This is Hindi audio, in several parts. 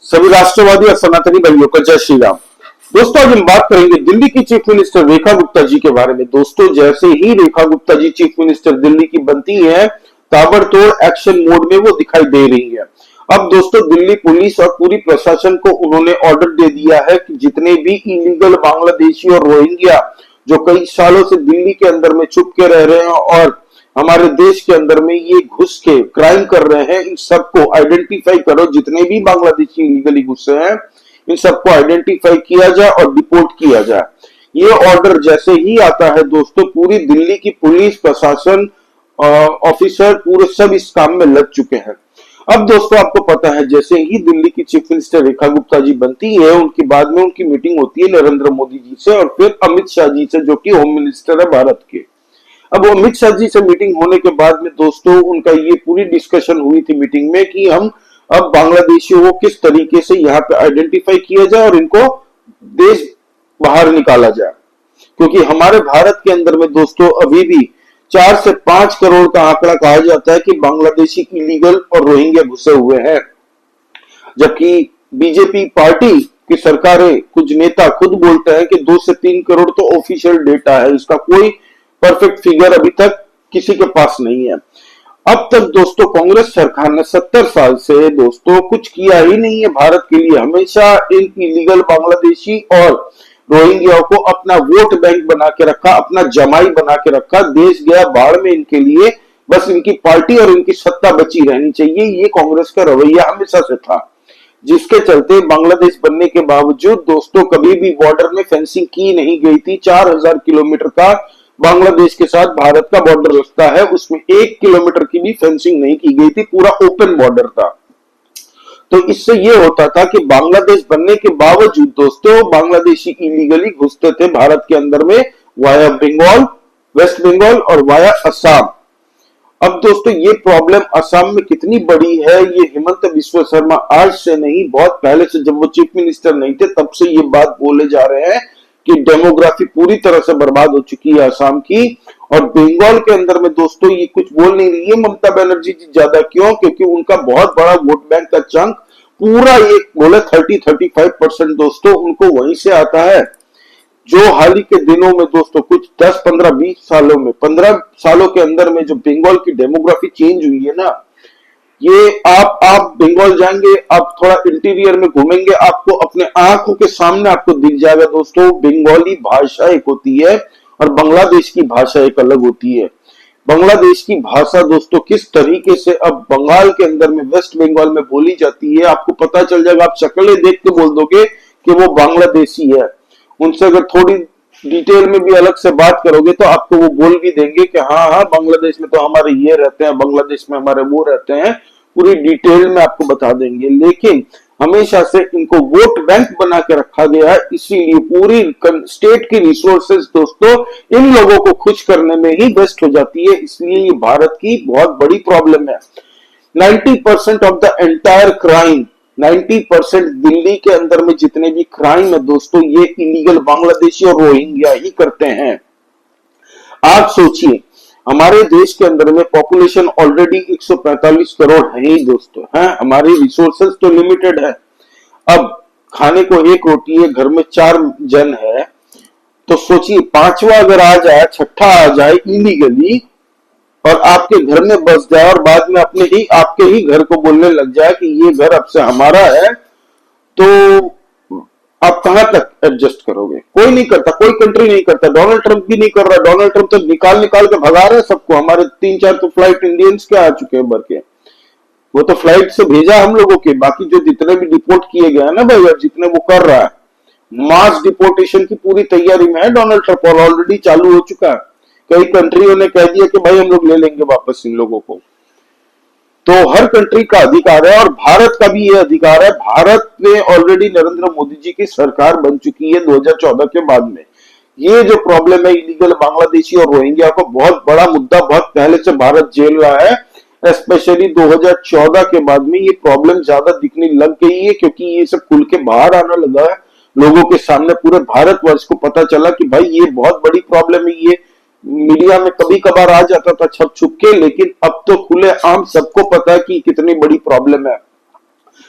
सभी राष्ट्रवादी और सनातनी भाइयों का जय श्री राम। दोस्तों, आज हम बात करेंगे दिल्ली की चीफ मिनिस्टर रेखा गुप्ता जी के बारे में। दोस्तों, जैसे ही रेखा गुप्ता जी चीफ मिनिस्टर दिल्ली की बनती है, ताबड़तोड़ एक्शन मोड में वो दिखाई दे रही है। अब दोस्तों, दिल्ली पुलिस और पूरी प्रशासन को उन्होंने ऑर्डर दे दिया है कि जितने भी इलीगल बांग्लादेशी और रोहिंग्या जो कई सालों से दिल्ली के अंदर में छुप के रह रहे हैं और हमारे देश के अंदर में ये घुस के क्राइम कर रहे हैं, इन सबको आइडेंटिफाई करो। जितने भी बांग्लादेशी इलीगली घुसे हैं, इन सबको आइडेंटिफाई किया जाए और डिपोर्ट किया जाए। ये ऑर्डर जैसे ही आता है दोस्तों, पूरी दिल्ली की पुलिस प्रशासन ऑफिसर पूरे सब इस काम में लग चुके हैं। अब दोस्तों, आपको पता है जैसे ही दिल्ली की चीफ मिनिस्टर रेखा गुप्ता जी बनती है, उनके बाद में उनकी मीटिंग होती है नरेंद्र मोदी जी से और फिर अमित शाह जी से, जो कि होम मिनिस्टर है भारत के। अब अमित शाह जी से मीटिंग होने के बाद में दोस्तों, उनका ये पूरी डिस्कशन हुई थी मीटिंग में कि हम अब बांग्लादेशियों को किस तरीके से यहाँ पे आइडेंटिफाई किया जाए और इनको देश बाहर निकाला जाए। क्योंकि हमारे भारत के अंदर में दोस्तों अभी भी 4 से 5 करोड़ का आंकड़ा कहा जाता है कि बांग्लादेशी इलीगल और रोहिंग्या घुसे हुए हैं। जबकि बीजेपी पार्टी की सरकारें, कुछ नेता खुद बोलते हैं कि 2 से 3 करोड़ तो ऑफिशियल डेटा है, इसका कोई परफेक्ट फिगर अभी तक किसी के पास नहीं है। अब तक दोस्तों कांग्रेस सरकार ने 70 साल से दोस्तों कुछ किया ही नहीं है भारत के लिए। हमेशा इन इलीगल बांग्लादेशी और रोहिंग्या को अपना वोट बैंक बना के रखा, अपना जमाई बना के रखा। देश गया बाढ़ में इनके लिए, बस इनकी पार्टी और इनकी सत्ता बची रहनी चाहिए, ये कांग्रेस का रवैया हमेशा से था। जिसके चलते बांग्लादेश बनने के बावजूद दोस्तों कभी भी बॉर्डर में फेंसिंग की नहीं गई थी। 4000 किलोमीटर का बांग्लादेश के साथ भारत का बॉर्डर लगता है, उसमें 1 किलोमीटर की भी फेंसिंग नहीं की गई थी, पूरा ओपन बॉर्डर था। तो इससे ये होता था कि बांग्लादेश बनने के बावजूद दोस्तों बांग्लादेशी इलीगली घुसते थे भारत के अंदर में वाया बंगाल, वेस्ट बंगाल और वाया असम। अब दोस्तों ये प्रॉब्लम असम में कितनी बड़ी है, ये हेमंत बिस्वा शर्मा आज से नहीं, बहुत पहले से, जब वो चीफ मिनिस्टर नहीं थे तब से ये बात बोले जा रहे हैं कि डेमोग्राफी पूरी तरह से बर्बाद हो चुकी है असम की। और बंगाल के अंदर में दोस्तों ये कुछ बोल नहीं रही है ममता बनर्जी जी ज्यादा, क्यों? क्योंकि उनका बहुत बड़ा वोट बैंक का चंक, पूरा ये बोले 30-35% दोस्तों उनको वहीं से आता है। जो हाल ही के दिनों में दोस्तों कुछ 10, 15, 20 सालों में, 15 सालों के अंदर में जो बंगाल की डेमोग्राफी चेंज हुई है ना, ये आप बंगाल जाएंगे, आप थोड़ा इंटीरियर में घूमेंगे, आपको अपने आंखों के सामने आपको दिख जाएगा दोस्तों, बंगाली भाषा एक होती है और बांग्लादेश की भाषा एक अलग होती है। बांग्लादेश की भाषा दोस्तों किस तरीके से अब बंगाल के अंदर में, वेस्ट बंगाल में बोली जाती है, आपको पता चल जाएगा। आप शक्लें देख के बोल दोगे कि वो बांग्लादेशी है। उनसे अगर थोड़ी डिटेल में भी अलग से बात करोगे तो आपको वो बोल भी देंगे कि हाँ, बांग्लादेश में तो हमारे ये रहते हैं, बांग्लादेश में हमारे वो रहते हैं, पूरी डिटेल में आपको बता देंगे। लेकिन हमेशा से इनको वोट बैंक बना के रखा गया है, इसीलिए पूरी स्टेट की रिसोर्सेज दोस्तों इन लोगों को खुश करने में ही वेस्ट हो जाती है। इसलिए ये भारत की बहुत बड़ी प्रॉब्लम है। 90% of the entire crime, 90% Delhi के अंदर में जितने भी क्राइम है दोस्तों, ये इलीगल बांग्लादेशी और रोहिंग्या ही करते हैं। आप सोचिए, हमारे देश के अंदर में पॉपुलेशन ऑलरेडी 145 करोड़ है ही दोस्तों, हैं? हमारी रिसोर्सेज तो लिमिटेड है। अब खाने को 1 रोटी है, घर में 4 जन है, तो सोचिए 5वां अगर आ जाए, 6ठा आ जाए इलीगली और आपके घर में बस जाए और बाद में आपके ही घर को बोलने लग जाए कि ये घर अब से हमारा है, तो आप कहां तक एडजस्ट करोगे? कोई नहीं करता, कोई कंट्री नहीं करता। डोनाल्ड ट्रंप भी नहीं कर रहा। डोनाल्ड ट्रंप तो निकाल के भगा रहे हैं सबको। हमारे 3-4 तो फ्लाइट इंडियंस के आ चुके हैं भर के, वो तो फ्लाइट से भेजा हम लोगों के। बाकी जो जितने भी डिपोर्ट किए गए ना भाई, जितने वो कर रहा है, मास डिपोर्टेशन की पूरी तैयारी में है डोनाल्ड ट्रंप और ऑलरेडी चालू हो चुका है। कई कंट्रियों ने कह दिया कि भाई हम लोग ले लेंगे वापस इन लोगों को। तो हर कंट्री का अधिकार है और भारत का भी ये अधिकार है। भारत में ऑलरेडी नरेंद्र मोदी जी की सरकार बन चुकी है 2014 के बाद में। ये जो प्रॉब्लम है इलीगल बांग्लादेशी और रोहिंग्या को, बहुत बड़ा मुद्दा, बहुत पहले से भारत झेल रहा है। स्पेशली 2014 के बाद में ये प्रॉब्लम ज्यादा दिखने लग गई है, क्योंकि ये सब खुल के बाहर आना लगा है लोगों के सामने। पूरे भारतवर्ष को पता चला कि भाई ये बहुत बड़ी प्रॉब्लम है। ये मीडिया में कभी कभार आ जाता था छप छुप के, लेकिन अब तो खुले आम सबको पता है कि कितनी बड़ी प्रॉब्लम है।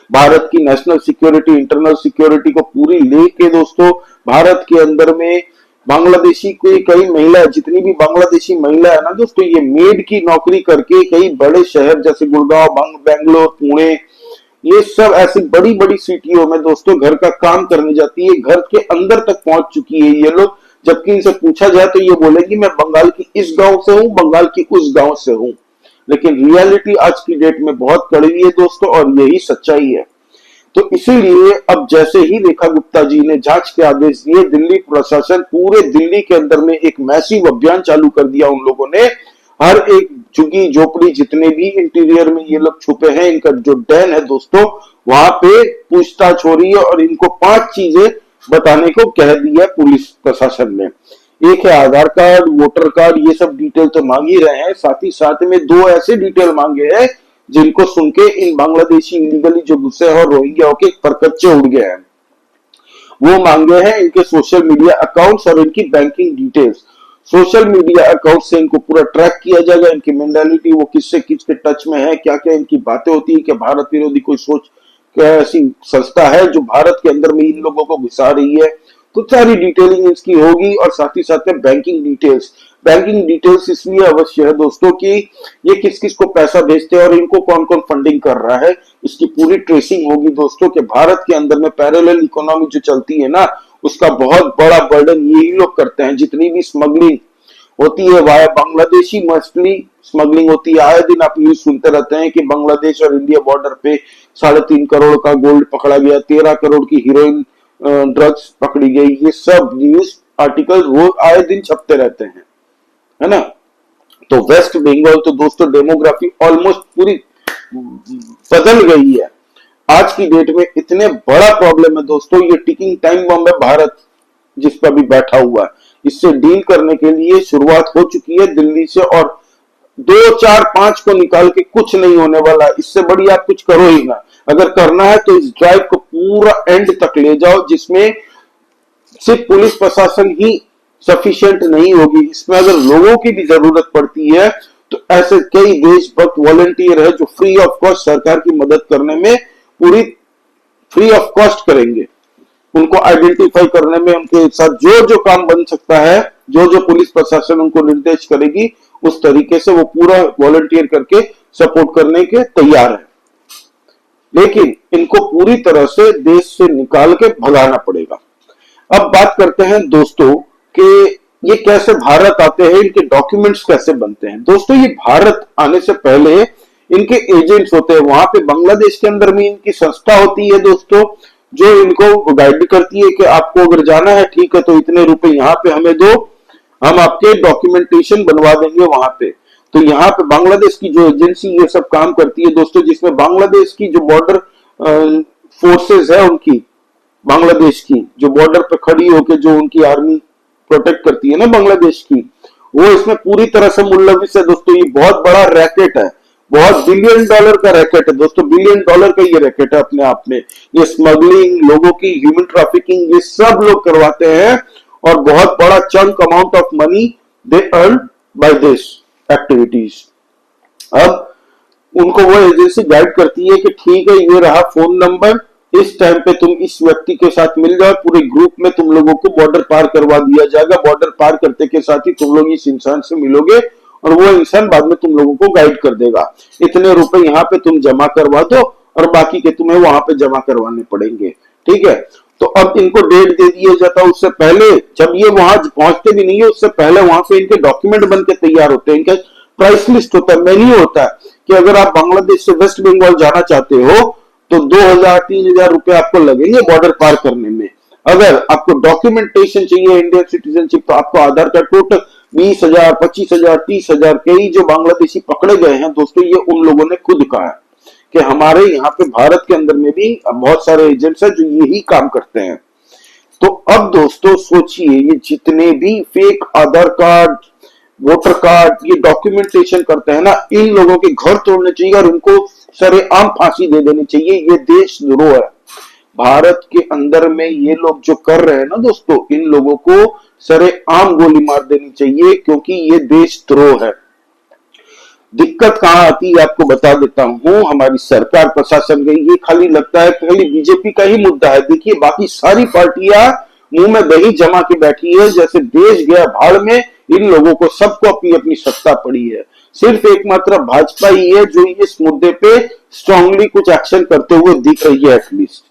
भारत की नेशनल सिक्योरिटी, इंटरनल सिक्योरिटी को पूरी लेके दोस्तों भारत के अंदर में बांग्लादेशी कोई कई महिला, जितनी भी बांग्लादेशी महिला है ना दोस्तों, ये मेड की नौकरी करके कई बड़े शहर जैसे गुड़गांव, बेंगलोर, पुणे, ये सब ऐसी बड़ी बड़ी सिटियों में दोस्तों घर का काम करने जाती है, घर के अंदर तक पहुंच चुकी है ये लोग। जबकि इनसे पूछा जाए तो ये बोलेगी मैं बंगाल की इस गांव से हूं, बंगाल की उस गांव से हूं। लेकिन रियलिटी आज की डेट में बहुत कड़वी है दोस्तों, और यही सच्चाई है। तो इसीलिए अब जैसे ही रेखा गुप्ता जी ने जांच के आदेश दिए, दिल्ली प्रशासन पूरे दिल्ली के अंदर में एक मैसिव अभियान चालू कर दिया उन लोगों ने। हर एक झुग्गी झोपड़ी, जितने भी इंटीरियर में ये लोग छुपे हैं, इनका जो डैन है दोस्तों, वहां पे पूछताछ हो रही है और इनको 5 चीजें बताने को कह दिया पुलिस प्रशासन ने। एक है आधार कार्ड, वोटर कार्ड, ये सब डिटेल तो मांग ही रहे हैं, साथ ही साथ में 2 ऐसे डिटेल मांगे हैं जिनको सुन के इन बांग्लादेशी इलीगली जो घुसे हैं और रोहिंग्या के परकच्चे उड़ गए हैं। वो मांगे हैं इनके सोशल मीडिया अकाउंट्स और इनकी banking details. Social media account से इनको पूरा ट्रैक किया जाएगा, इनकी मेंटालिटी, वो किससे किसके टच में है, क्या क्या इनकी बातें होती है, कि भारत विरोधी कोई सोच, क्या ऐसी संस्था है जो भारत के अंदर में इन लोगों को घुसा रही है। तो सारी डिटेलिंग इसकी होगी, और साथ ही साथ में बैंकिंग डिटेल्स। बैंकिंग डिटेल्स इसलिए अवश्य है दोस्तों कि ये किस किस को पैसा भेजते हैं और इनको कौन कौन फंडिंग कर रहा है, इसकी पूरी ट्रेसिंग होगी दोस्तों। कि भारत के अंदर में पैरेलल इकोनॉमी जो चलती है ना, उसका बहुत बड़ा बर्डन यही लोग करते हैं। जितनी भी स्मगलिंग होती है वाया बांग्लादेशी, मछली स्मगलिंग होती है, आए दिन आप न्यूज सुनते रहते हैं कि बांग्लादेश और इंडिया बॉर्डर पे 3.5 करोड़ का गोल्ड पकड़ा गया, 13 करोड़ की हीरोइन ड्रग्स पकड़ी गई। ये सब न्यूज आर्टिकल रोज आए दिन छपते रहते हैं, है ना। तो वेस्ट बंगाल तो दोस्तों डेमोग्राफी ऑलमोस्ट पूरी बदल गई है। आज की डेट में इतने बड़ा प्रॉब्लम है दोस्तों, ये टिकिंग टाइम बम है भारत जिस पर भी बैठा हुआ है। इससे डील करने के लिए शुरुआत हो चुकी है दिल्ली से, और 2, 4, 5 को निकाल के कुछ नहीं होने वाला। इससे बड़ी आप कुछ करो ही ना। अगर करना है तो इस ड्राइव को पूरा एंड तक ले जाओ, जिसमें सिर्फ पुलिस प्रशासन ही सफिशिएंट नहीं होगी, इसमें अगर लोगों की भी जरूरत पड़ती है तो ऐसे कई देशभक्त वॉलंटियर है जो फ्री ऑफ कॉस्ट सरकार की मदद करने में पूरी फ्री ऑफ कॉस्ट करेंगे। उनको आइडेंटिफाई करने में उनके साथ जो जो काम बन सकता है, जो जो पुलिस प्रशासन उनको निर्देश करेगी, उस तरीके से वो पूरा वॉलंटियर करके सपोर्ट करने के तैयार है। लेकिन इनको पूरी तरह से देश से निकाल के भगाना पड़ेगा। अब बात करते हैं दोस्तों कि ये कैसे भारत आते हैं, इनके डॉक्यूमेंट्स कैसे बनते हैं। दोस्तों ये भारत आने से पहले इनके एजेंट्स होते हैं, वहां पे बांग्लादेश के अंदर में इनकी संस्था होती है दोस्तों, जो इनको गाइड करती है कि आपको अगर जाना है ठीक है तो इतने रुपए यहाँ पे हमें दो, हम आपके डॉक्यूमेंटेशन बनवा देंगे वहां पे। तो यहाँ पे बांग्लादेश की जो एजेंसी ये सब काम करती है दोस्तों, जिसमें बांग्लादेश की जो बॉर्डर फोर्सेस है उनकी, बांग्लादेश की जो बॉर्डर पे खड़ी होकर जो उनकी आर्मी प्रोटेक्ट करती है ना बांग्लादेश की, वो इसमें पूरी तरह से मुल्लविस है दोस्तों। ये बहुत बड़ा रैकेट है, बहुत बिलियन डॉलर का रैकेट है दोस्तों, बिलियन डॉलर का ये रैकेट है अपने आप में। ये स्मगलिंग, लोगों की ह्यूमन ट्रैफिकिंग, ये सब लोग करवाते हैं, और बहुत बड़ा chunk amount of money they earn by this activities. अब उनको वो एजेंसी गाइड करती है कि ठीक है ये रहा फोन नंबर, इस टाइम पे तुम इस व्यक्ति के साथ मिल जाओ, पूरे ग्रुप में तुम लोगों को बॉर्डर पार करवा दिया जाएगा। बॉर्डर पार करते के साथ ही तुम लोग इस इंसान से मिलोगे और वो इंसान बाद में तुम लोगों को गाइड कर देगा। इतने रुपए यहाँ पे तुम जमा करवा दो और बाकी के तुम्हें वहां पे जमा करवाने पड़ेंगे, ठीक है। तो अब इनको डेट दे दिया जाता है, उससे पहले जब ये वहां पहुंचते भी नहीं है, उससे पहले वहां पे इनके डॉक्यूमेंट बन के तैयार होते हैं। इनका प्राइस लिस्ट होता है, मेन्यू होता है कि अगर आप बांग्लादेश से वेस्ट बंगाल जाना चाहते हो तो 2,000-3,000 रुपए आपको लगेंगे बॉर्डर पार करने में। अगर आपको डॉक्यूमेंटेशन चाहिए इंडियन सिटीजनशिप, तो आपको आधार कार्ड टोटल 20,000, 25,000, 30,000। कई जो बांग्लादेशी पकड़े गए हैं दोस्तों, ये उन लोगों ने खुद कहा है कि हमारे यहाँ पे भारत के अंदर में भी बहुत सारे एजेंट्स हैं जो यही काम करते हैं। तो अब दोस्तों सोचिए, ये जितने भी फेक आधार कार्ड, वोटर कार्ड, ये डॉक्यूमेंटेशन करते हैं ना, इन लोगों के घर तोड़ने चाहिए और इनको सरेआम फांसी दे देनी चाहिए। ये देशद्रोह है। भारत के अंदर में ये लोग जो कर रहे हैं ना दोस्तों, इन लोगों को सरेआम गोली मार देनी चाहिए, क्योंकि ये देशद्रोह है। दिक्कत कहां आती है आपको बता देता हूं। हमारी सरकार प्रशासन गई, ये खाली लगता है खाली बीजेपी का ही मुद्दा है। देखिए बाकी सारी पार्टियां मुंह में दही जमा के बैठी है, जैसे देश गया भाड़ में। इन लोगों को सबको अपनी अपनी सत्ता पड़ी है, सिर्फ एकमात्र भाजपा ही है जो इस मुद्दे पे स्ट्रांगली कुछ एक्शन करते हुए दिख रही है एटलीस्ट।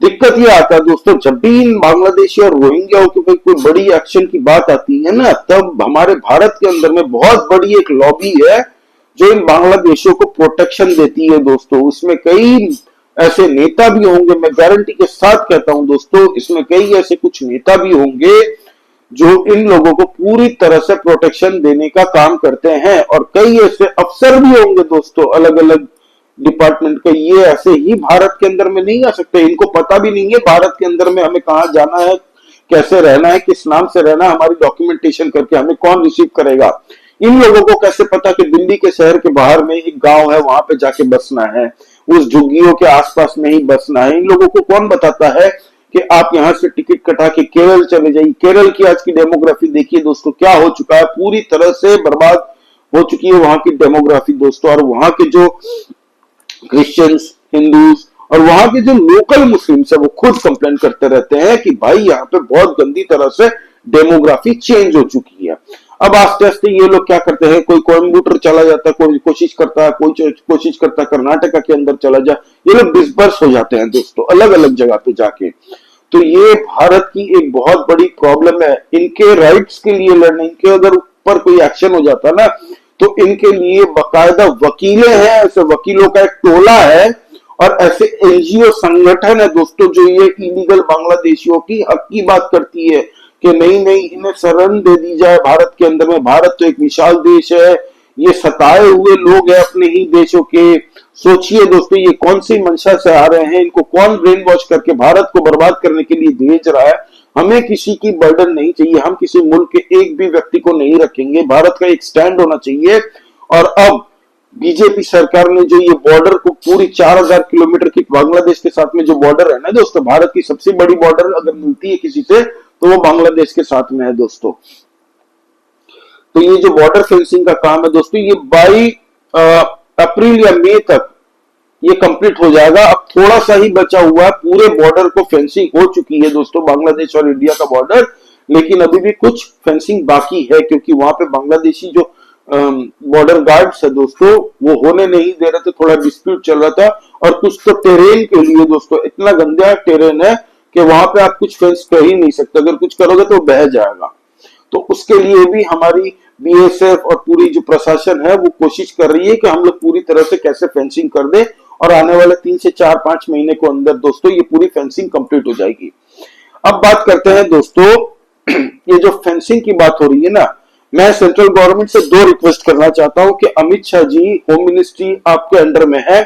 दिक्कत ये आता है दोस्तों, जब भी इन बांग्लादेशी और रोहिंग्याओं के कोई बड़ी एक्शन की बात आती है ना, तब हमारे भारत के अंदर में बहुत बड़ी एक लॉबी है जो इन बांग्लादेशियों को प्रोटेक्शन देती है दोस्तों। उसमें कई ऐसे नेता भी होंगे, मैं गारंटी के साथ कहता हूं दोस्तों, इसमें कई ऐसे कुछ नेता भी होंगे जो इन लोगों को पूरी तरह से प्रोटेक्शन देने का काम करते हैं, और कई ऐसे अफसर भी होंगे दोस्तों अलग अलग डिपार्टमेंट के। ये ऐसे ही भारत के अंदर में नहीं आ सकते, इनको पता भी नहीं है भारत के अंदर में हमें कहां जाना है, कैसे रहना है, किस नाम से रहना है, हमारी डॉक्यूमेंटेशन करके हमें कौन रिसीव करेगा। इन लोगों को कैसे पता कि दिल्ली के शहर के बाहर में एक गांव है, वहां पे जाके बसना है, उस झुग्गियों के आसपास में ही बसना है। इन लोगों को कौन बताता है कि आप यहां से टिकट कटा के केरल चले जाइए। केरल की आज की डेमोग्राफी देखिए दोस्तों, क्या हो चुका है, पूरी तरह से बर्बाद हो चुकी है वहां की डेमोग्राफी दोस्तों। और वहां के जो क्रिश्चियंस, हिंदूज और वहां के जो लोकल मुस्लिम्स है वो खुद कंप्लेन करते रहते हैं कि भाई यहाँ पे बहुत गंदी तरह से डेमोग्राफी चेंज हो चुकी है। अब आस्ते आस्ते ये लोग क्या करते हैं, कोई कोयम्बटूर चला जाता है, कोई कोशिश करता है, कोई कोशिश करता है कर्नाटका के अंदर चला जाए, ये लोग डिस्पर्स हो जाते हैं दोस्तों अलग अलग जगह पे जाके। तो ये भारत की एक बहुत बड़ी प्रॉब्लम है। इनके राइट्स के लिए लड़ने, इनके अगर ऊपर कोई एक्शन हो जाता ना, तो इनके लिए बाकायदा वकीलें हैं, ऐसे वकीलों का एक टोला है और ऐसे एनजीओ संगठन है दोस्तों जो ये इलीगल बांग्लादेशियों की हक की बात करती है कि नहीं नहीं इन्हें शरण दे दी जाए भारत के अंदर में। भारत तो एक विशाल देश है, ये सताए हुए लोग हैं अपने ही देशों के। सोचिए दोस्तों ये कौन सी मंशा से आ रहे हैं, इनको कौन ब्रेन वॉश करके भारत को बर्बाद करने के लिए भेज रहा है। हमें किसी की बर्डन नहीं चाहिए, हम किसी मुल्क के एक भी व्यक्ति को नहीं रखेंगे, भारत का एक स्टैंड होना चाहिए। और अब बीजेपी सरकार ने जो ये बॉर्डर को पूरी 4000 किलोमीटर की बांग्लादेश के साथ में जो बॉर्डर है ना दोस्तों, भारत की सबसे बड़ी बॉर्डर अगर मिलती है किसी से तो वो बांग्लादेश के साथ में है दोस्तों। तो ये जो बॉर्डर फेंसिंग का काम है दोस्तों, ये 22 अप्रैल या मई तक ये कंप्लीट हो जाएगा। अब थोड़ा सा ही बचा हुआ है, पूरे बॉर्डर को फेंसिंग हो चुकी है दोस्तों, बांग्लादेश और इंडिया का बॉर्डर। लेकिन अभी भी कुछ फेंसिंग बाकी है क्योंकि वहां पे बांग्लादेशी जो बॉर्डर गार्ड्स है दोस्तों वो होने नहीं दे रहे थे, थोड़ा डिस्प्यूट चल रहा था। और कुछ तो टेरेन के लिए दोस्तों इतना गंदा टेरेन है कि वहां पे आप कुछ फेंस कर ही नहीं सकते, अगर कुछ करोगे तो बह जाएगा। तो उसके लिए भी हमारी बीएसएफ और पूरी जो प्रशासन है वो कोशिश कर रही है कि हम लोग पूरी तरह से कैसे फेंसिंग कर दे, और आने वाले 3 से 4-5 महीने को अंदर दोस्तों ये पूरी फेंसिंग कंप्लीट हो जाएगी। अब बात करते हैं दोस्तों, ये जो फेंसिंग की बात हो रही है ना, मैं सेंट्रल गवर्नमेंट से 2 रिक्वेस्ट करना चाहता हूं कि अमित शाह जी, होम मिनिस्ट्री आपके अंडर में है,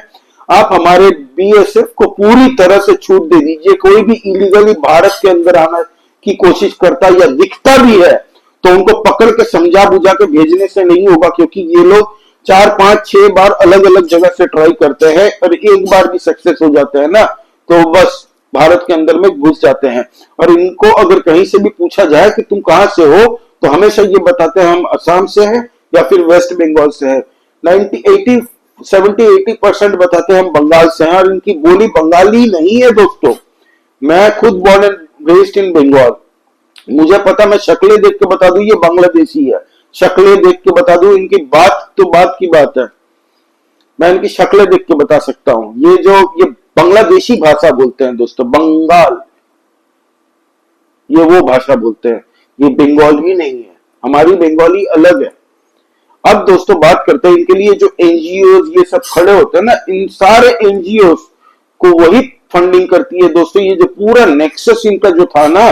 आप हमारे बीएसएफ को पूरी तरह से छूट दे दीजिए। कोई भी इलीगली भारत के अंदर आने की कोशिश करता या दिखता भी है तो उनको पकड़ के समझा बुझा के भेजने से नहीं होगा, क्योंकि ये लोग 4-5-6 बार अलग अलग जगह से ट्राई करते हैं और एक बार भी सक्सेस हो जाते हैं ना तो बस भारत के अंदर में घुस जाते हैं। और इनको अगर कहीं से भी पूछा जाए कि तुम कहां से हो तो हमेशा ये बताते हैं हम असम से हैं या फिर वेस्ट बंगाल से है। 70-80% बताते हैं हम बंगाल से हैं, और इनकी बोली बंगाली नहीं है दोस्तों। मैं खुद born and raised in Bengal, मुझे पता, मैं शक्लें देख के बता दूं ये बांग्लादेशी है, शक्लें देख के बता दूं, इनकी बात तो बात की बात है, मैं इनकी शक्लें देख के बता सकता हूं। ये बांग्लादेशी भाषा बोलते हैं दोस्तों, बंगाल, ये वो भाषा बोलते हैं, ये बंगाली नहीं है, हमारी बंगाली अलग है। अब दोस्तों बात करते हैं इनके लिए जो एनजीओ ये सब खड़े होते हैं ना, इन सारे एनजीओ को वही फंडिंग करती है दोस्तों। ये जो पूरा नेक्सस इनका जो था ना,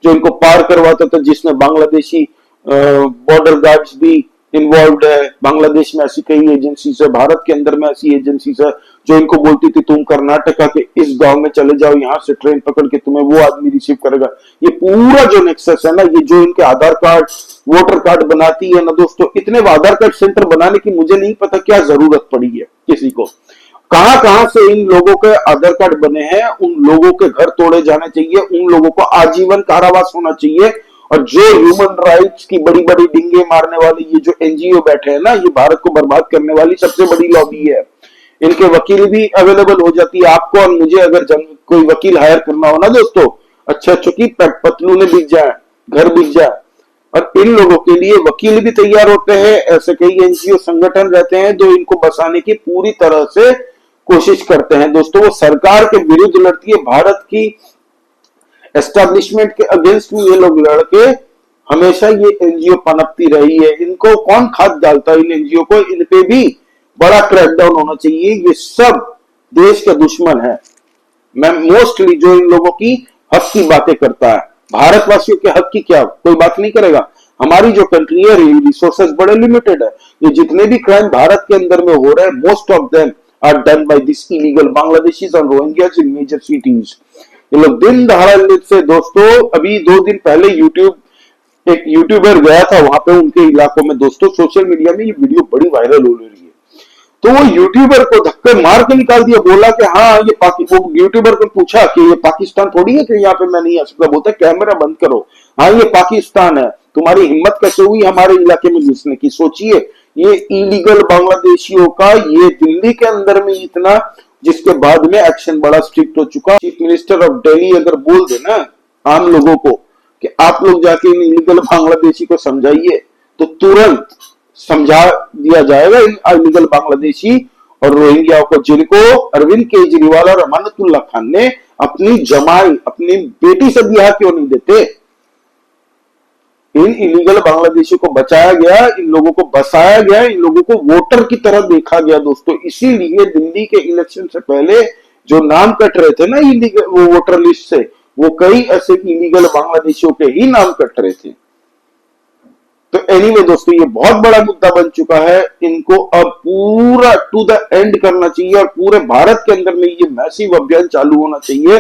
जो इनको पार करवाता था, जिसमें बांग्लादेशी बॉर्डर गार्ड्स भी इन्वॉल्व है, बांग्लादेश में ऐसी कई एजेंसीज है, भारत के अंदर में ऐसी एजेंसीज है जो इनको बोलती थी तुम कर्नाटका के इस गांव में चले जाओ, यहां से ट्रेन पकड़ के तुम्हें वो आदमी रिसीव करेगा। ये पूरा जो नेक्सस है ना, ये जो इनके आधार कार्ड वोटर कार्ड बनाती है ना दोस्तों, इतने आधार कार्ड सेंटर बनाने की मुझे नहीं पता क्या जरूरत पड़ी है किसी को, कहां कहां से इन लोगों के आधार कार्ड बने हैं। उन लोगों के घर तोड़े जाने चाहिए, उन लोगों को आजीवन कारावास होना चाहिए, और जो ह्यूमन राइट्स की बड़ी बड़ी डिंगे मारने वाली ये जो एनजीओ बैठे हैं ना, ये भारत को बर्बाद करने वाली सबसे बड़ी लॉबी है। इनके वकील भी अवेलेबल हो जाती है आपको और मुझे, अगर कोई वकील हायर करना हो ना दोस्तों, अच्छे अच्छे की पतलूने बिक जाए, घर बिक जाए। और इन लोगों के लिए वकील भी तैयार होते हैं। ऐसे कई एनजीओ संगठन रहते हैं जो इनको बसाने की पूरी तरह से कोशिश करते हैं। दोस्तों वो सरकार के विरुद्ध लड़ती है, भारत की एस्टैब्लिशमेंट के अगेंस्ट में ये लोग लड़के हमेशा ये एनजीओ पनपती रही है। इनको कौन खाद डालता है इन एनजीओ को, इन पे भी बड़ा क्रैकडाउन होना चाहिए। ये सब देश का दुश्मन है। मैं मोस्टली जो इन लोगों की हक की बातें करता है, भारतवासियों के हक की क्या कोई बात नहीं करेगा। हमारी जो कंट्री है रिसोर्सेज बड़े लिमिटेड है। ये जितने भी क्राइम भारत के अंदर में हो रहे हैं, most of them are done by this illegal Bangladeshis और रोहिंग्यास इन मेजर सिटीज। ये लोग दिन दहाड़े से दोस्तों, अभी 2 दिन पहले एक यूट्यूबर गया था वहां पे उनके इलाकों में दोस्तों, सोशल मीडिया में ये वीडियो बड़ी वायरल हो रही है। तो वो यूट्यूबर को धक्के मार के निकाल दिया, बोला कि हाँ ये वो यूट्यूबर को पूछा कि ये पाकिस्तान थोड़ी है कि यहाँ पे मैं नहीं आ सकता। बोलता कैमरा बंद करो, हाँ ये पाकिस्तान है, तुम्हारी हिम्मत कैसे हुई हमारे इलाके में घुसने की। सोचिए ये इलीगल बांग्लादेशियों का ये दिल्ली के अंदर में इतना, जिसके बाद में एक्शन बड़ा स्ट्रिक्ट हो चुका। चीफ मिनिस्टर ऑफ दिल्ली अगर बोल देना आम लोगों को कि आप लोग जाके इन इलीगल बांग्लादेशी को समझाइए, तो तुरंत समझा दिया जाएगा इन इलीगल बांग्लादेशी और रोहिंग्याओं को, जिनको अरविंद केजरीवाल और अमानतुल्लाह खान ने अपनी जमाई, अपनी बेटी से ब्याह क्यों नहीं देते। इन इलीगल बांग्लादेशी को बचाया गया, इन लोगों को बसाया गया, इन लोगों को वोटर की तरह देखा गया दोस्तों। इसीलिए दिल्ली के इलेक्शन से पहले जो नाम कट रहे थे ना इलीगल वो वोटर लिस्ट से, वो कई ऐसे इलीगल बांग्लादेशियों के ही नाम कट रहे थे। तो एनीवे दोस्तों ये बहुत बड़ा मुद्दा बन चुका है। इनको अब पूरा टू द एंड करना चाहिए और पूरे भारत के अंदर में ये मैसिव अभियान चालू होना चाहिए।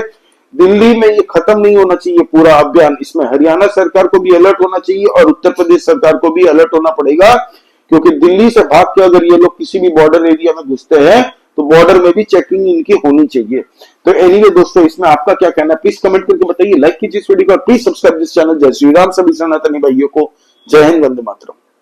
दिल्ली में ये खत्म नहीं होना चाहिए पूरा अभियान। इसमें हरियाणा सरकार को भी अलर्ट होना चाहिए और उत्तर प्रदेश सरकार को भी अलर्ट होना पड़ेगा, क्योंकि दिल्ली से भाग के अगर ये लोग किसी भी बॉर्डर एरिया में घुसते हैं तो बॉर्डर में भी चेकिंग इनकी होनी चाहिए। तो एनीवे दोस्तों इसमें आपका क्या कहना है प्लीज कमेंट करके बताइए। लाइक कीजिए इस वीडियो को और प्लीज सब्सक्राइब दिस चैनल। जय श्री राम। सभी सनातनी भाइयों को जय हिंद, वंदे मातरम।